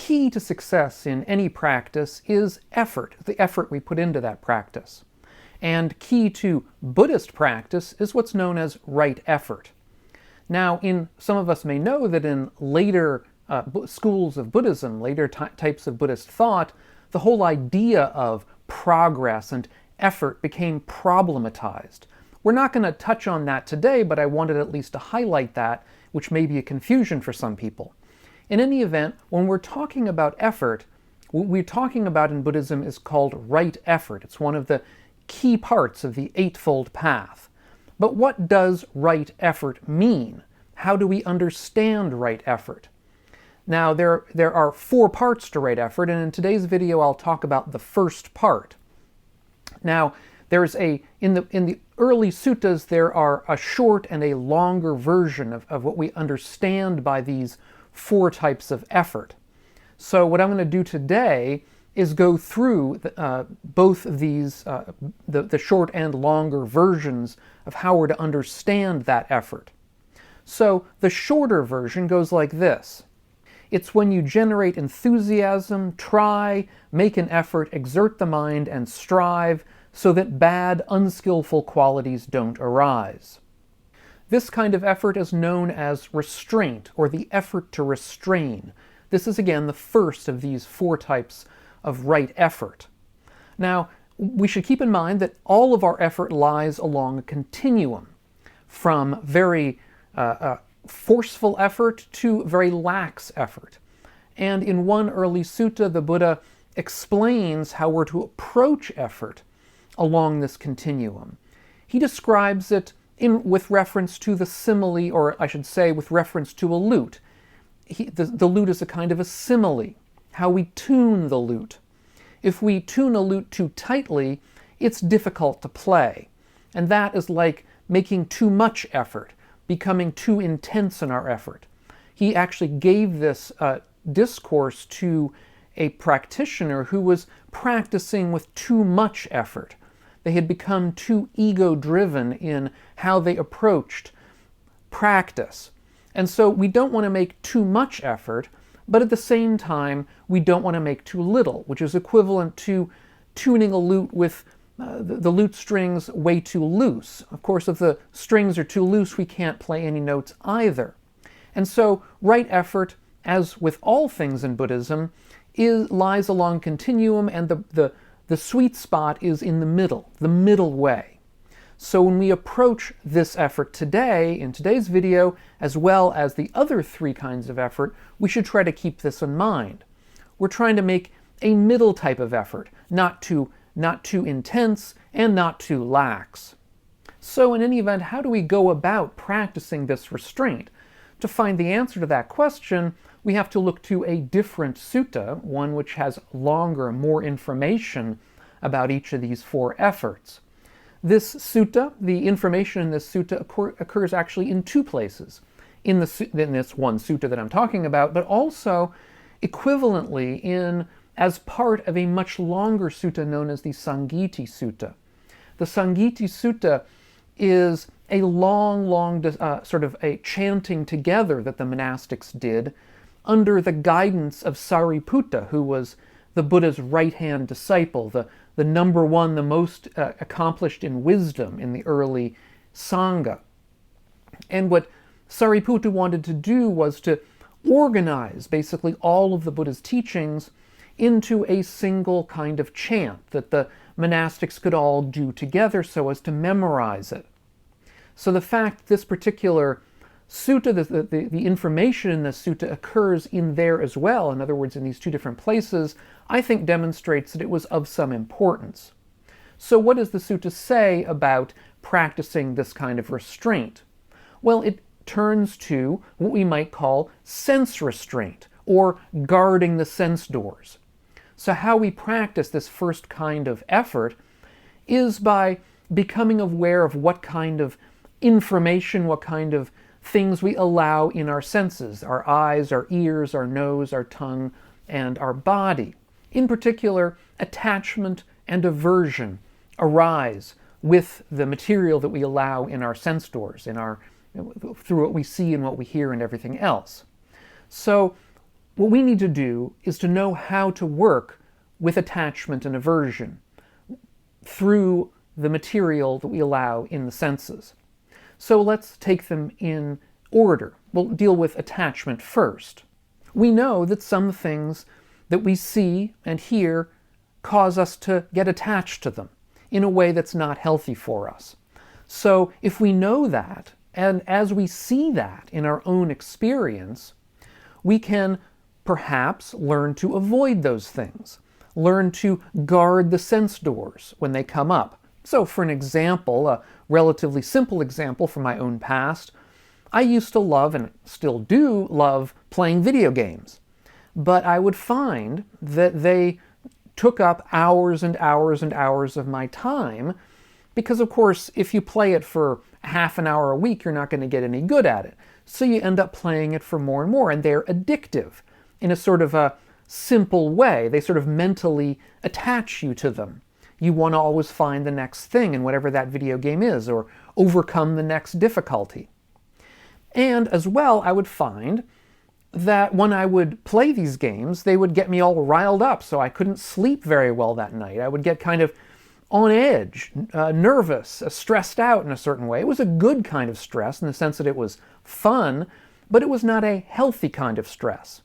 key to success in any practice is effort, the effort we put into that practice. And key to Buddhist practice is what's known as right effort. Now, some of us may know that in later schools of Buddhism, later types of Buddhist thought, the whole idea of progress and effort became problematized. We're not going to touch on that today, but I wanted at least to highlight that, which may be a confusion for some people. In any event, when we're talking about effort, what we're talking about in Buddhism is called right effort. It's one of the key parts of the Eightfold Path. But what does right effort mean? How do we understand right effort? Now, there are 4 parts to right effort, and in today's video I'll talk about the first part. Now, in the early suttas, there are a short and a longer version of what we understand by these 4 types of effort. So what I'm going to do today is go through both of these, the short and longer versions of how we're to understand that effort. So the shorter version goes like this. It's when you generate enthusiasm, try, make an effort, exert the mind, and strive so that bad, unskillful qualities don't arise. This kind of effort is known as restraint, or the effort to restrain. This is again the first of these 4 types of right effort. Now, we should keep in mind that all of our effort lies along a continuum, from very forceful effort to very lax effort. And in one early sutta, the Buddha explains how we're to approach effort along this continuum. He describes it with reference to the simile, or I should say with reference to a lute. The lute is a kind of a simile, how we tune the lute. If we tune a lute too tightly, it's difficult to play. And that is like making too much effort, becoming too intense in our effort. He actually gave this discourse to a practitioner who was practicing with too much effort. They had become too ego-driven in how they approached practice. And so we don't want to make too much effort, but at the same time, we don't want to make too little, which is equivalent to tuning a lute with the lute strings way too loose. Of course, if the strings are too loose, we can't play any notes either. And so right effort, as with all things in Buddhism, lies along continuum, and the sweet spot is in the middle way. So when we approach this effort today, in today's video, as well as the other 3 kinds of effort, we should try to keep this in mind. We're trying to make a middle type of effort, not too intense and not too lax. So in any event, how do we go about practicing this restraint? To find the answer to that question, we have to look to a different sutta, one which has longer, more information about each of these 4 efforts. This sutta, the information in this sutta occurs actually in 2 places, in this one sutta that I'm talking about, but also equivalently as part of a much longer sutta known as the Sangiti Sutta. The Sangiti Sutta is a long sort of a chanting together that the monastics did under the guidance of Sariputta, who was the Buddha's right-hand disciple, the number 1, the most accomplished in wisdom in the early Sangha. And what Sariputta wanted to do was to organize basically all of the Buddha's teachings into a single kind of chant that the monastics could all do together so as to memorize it. So the fact this particular sutta, the information in this sutta occurs in there as well, in other words, in these 2 different places, I think demonstrates that it was of some importance. So what does the sutta say about practicing this kind of restraint? Well, it turns to what we might call sense restraint, or guarding the sense doors. So how we practice this first kind of effort is by becoming aware of what kind of information, what kind of things we allow in our senses, our eyes, our ears, our nose, our tongue, and our body. In particular, attachment and aversion arise with the material that we allow in our sense doors, through what we see and what we hear and everything else. So what we need to do is to know how to work with attachment and aversion through the material that we allow in the senses. So let's take them in order. We'll deal with attachment first. We know that some things that we see and hear cause us to get attached to them in a way that's not healthy for us. So if we know that, and as we see that in our own experience, we can perhaps learn to avoid those things, learn to guard the sense doors when they come up. So for an example, a relatively simple example from my own past, I used to love, and still do love, playing video games. But I would find that they took up hours and hours and hours of my time, because of course, if you play it for half an hour a week, you're not going to get any good at it. So you end up playing it for more and more, and they're addictive in a sort of a simple way. They sort of mentally attach you to them. You want to always find the next thing in whatever that video game is, or overcome the next difficulty. And as well, I would find that when I would play these games, they would get me all riled up, so I couldn't sleep very well that night. I would get kind of on edge, nervous, stressed out in a certain way. It was a good kind of stress in the sense that it was fun, but it was not a healthy kind of stress.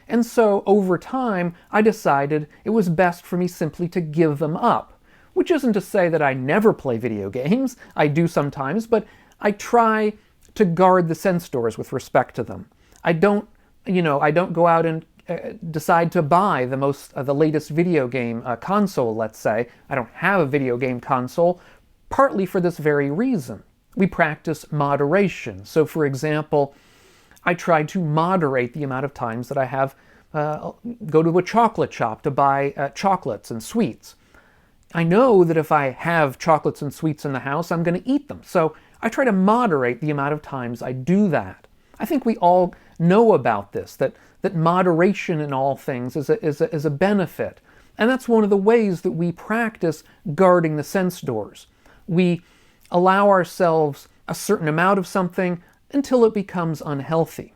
And so over time, I decided it was best for me simply to give them up, which isn't to say that I never play video games. I do sometimes, but I try to guard the sense doors with respect to them. I don't go out and decide to buy the latest video game console, let's say. I don't have a video game console, partly for this very reason. We practice moderation. So for example, I try to moderate the amount of times that I have go to a chocolate shop to buy chocolates and sweets. I know that if I have chocolates and sweets in the house, I'm going to eat them. So I try to moderate the amount of times I do that. I think we all know about this, that moderation in all things is a benefit. And that's one of the ways that we practice guarding the sense doors. We allow ourselves a certain amount of something until it becomes unhealthy.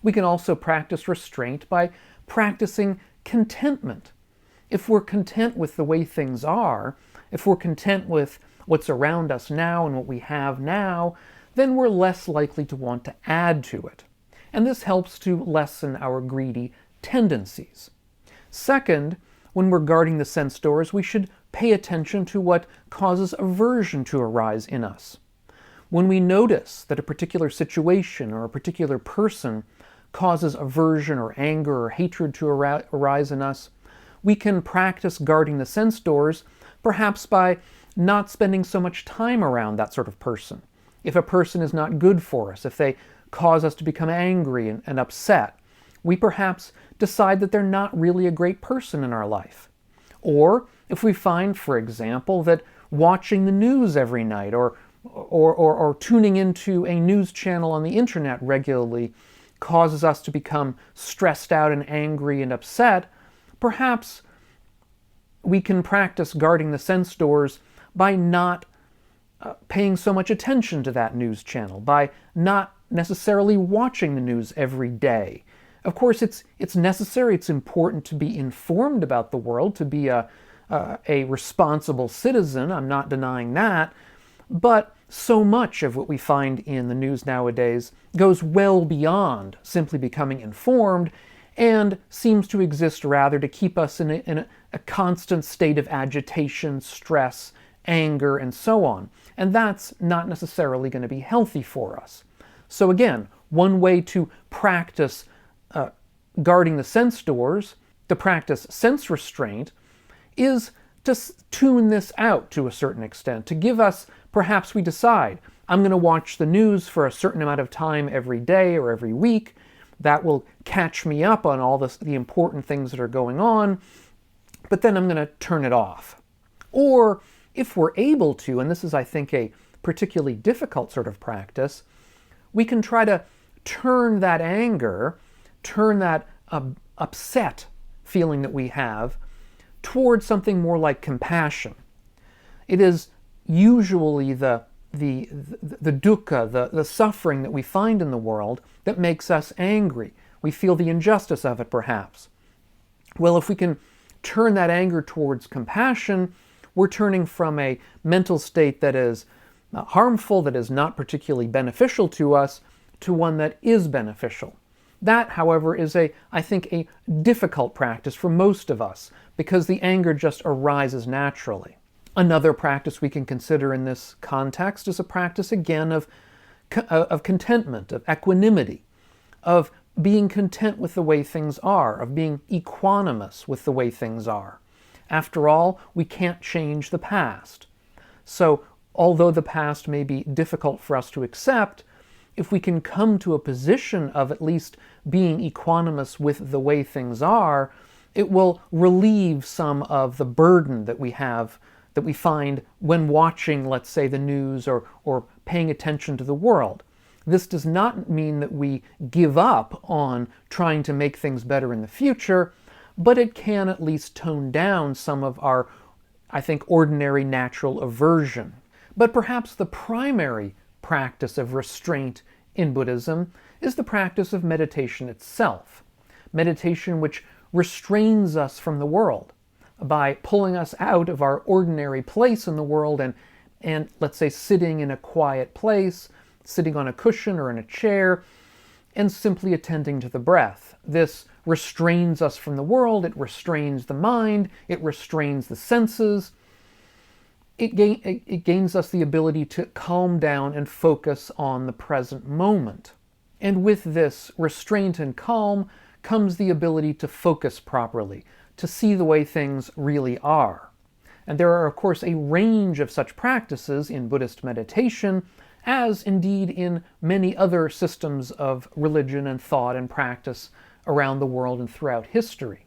We can also practice restraint by practicing contentment. If we're content with the way things are, if we're content with what's around us now and what we have now, then we're less likely to want to add to it. And this helps to lessen our greedy tendencies. Second, when we're guarding the sense doors, we should pay attention to what causes aversion to arise in us. When we notice that a particular situation or a particular person causes aversion or anger or hatred to arise in us, we can practice guarding the sense doors, perhaps by not spending so much time around that sort of person. If a person is not good for us, if they cause us to become angry and upset, we perhaps decide that they're not really a great person in our life. Or if we find, for example, that watching the news every night or tuning into a news channel on the internet regularly causes us to become stressed out and angry and upset, perhaps we can practice guarding the sense doors by not paying so much attention to that news channel, by not necessarily watching the news every day. Of course, it's necessary, it's important to be informed about the world, to be a responsible citizen. I'm not denying that. But so much of what we find in the news nowadays goes well beyond simply becoming informed and seems to exist rather to keep us in a constant state of agitation, stress, anger, and so on. And that's not necessarily going to be healthy for us. So again, one way to practice guarding the sense doors, to practice sense restraint, is to tune this out to a certain extent, to give us, perhaps we decide, I'm going to watch the news for a certain amount of time every day or every week. That will catch me up on all the important things that are going on, but then I'm going to turn it off. Or if we're able to, and this is, I think, a particularly difficult sort of practice, we can try to turn that anger, turn that upset feeling that we have towards something more like compassion. It is usually the dukkha, the suffering that we find in the world that makes us angry. We feel the injustice of it, perhaps. Well, if we can turn that anger towards compassion, we're turning from a mental state that is harmful, that is not particularly beneficial to us, to one that is beneficial. That, however, is I think, a difficult practice for most of us, because the anger just arises naturally. Another practice we can consider in this context is a practice, again, of contentment, of equanimity, of being content with the way things are, of being equanimous with the way things are. After all, we can't change the past. So, although the past may be difficult for us to accept, if we can come to a position of at least being equanimous with the way things are, it will relieve some of the burden that we have, that we find when watching, let's say, the news or paying attention to the world. This does not mean that we give up on trying to make things better in the future, but it can at least tone down some of our, I think, ordinary natural aversion. But perhaps the primary practice of restraint in Buddhism is the practice of meditation itself. Meditation which restrains us from the world by pulling us out of our ordinary place in the world and let's say sitting in a quiet place, sitting on a cushion or in a chair, and simply attending to the breath. This restrains us from the world, it restrains the mind, it restrains the senses. It gains us the ability to calm down and focus on the present moment. And with this restraint and calm comes the ability to focus properly, to see the way things really are. And there are, of course, a range of such practices in Buddhist meditation, as indeed in many other systems of religion and thought and practice around the world and throughout history.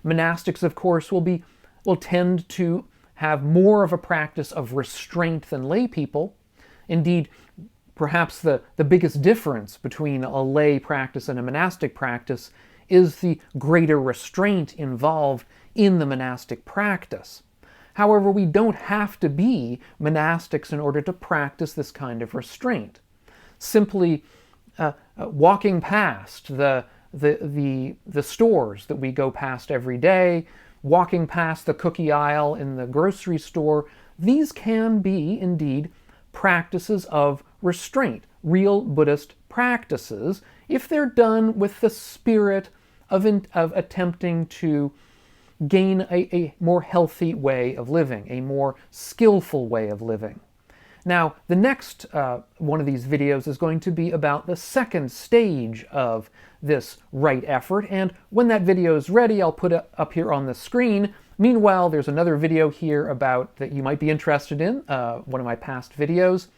Monastics, of course, will tend to have more of a practice of restraint than lay people. Indeed, perhaps the biggest difference between a lay practice and a monastic practice is the greater restraint involved in the monastic practice. However, we don't have to be monastics in order to practice this kind of restraint. Simply walking past the stores that we go past every day, walking past the cookie aisle in the grocery store, these can be, indeed, practices of restraint, real Buddhist practices, if they're done with the spirit of attempting to gain a more healthy way of living, a more skillful way of living. Now, the next one of these videos is going to be about the second stage of this right effort, and when that video is ready, I'll put it up here on the screen. Meanwhile, there's another video here that you might be interested in, one of my past videos.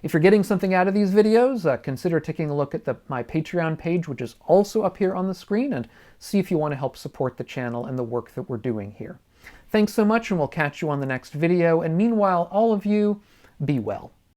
If you're getting something out of these videos, consider taking a look at my Patreon page, which is also up here on the screen, and see if you want to help support the channel and the work that we're doing here. Thanks so much, and we'll catch you on the next video, and meanwhile, all of you, be well.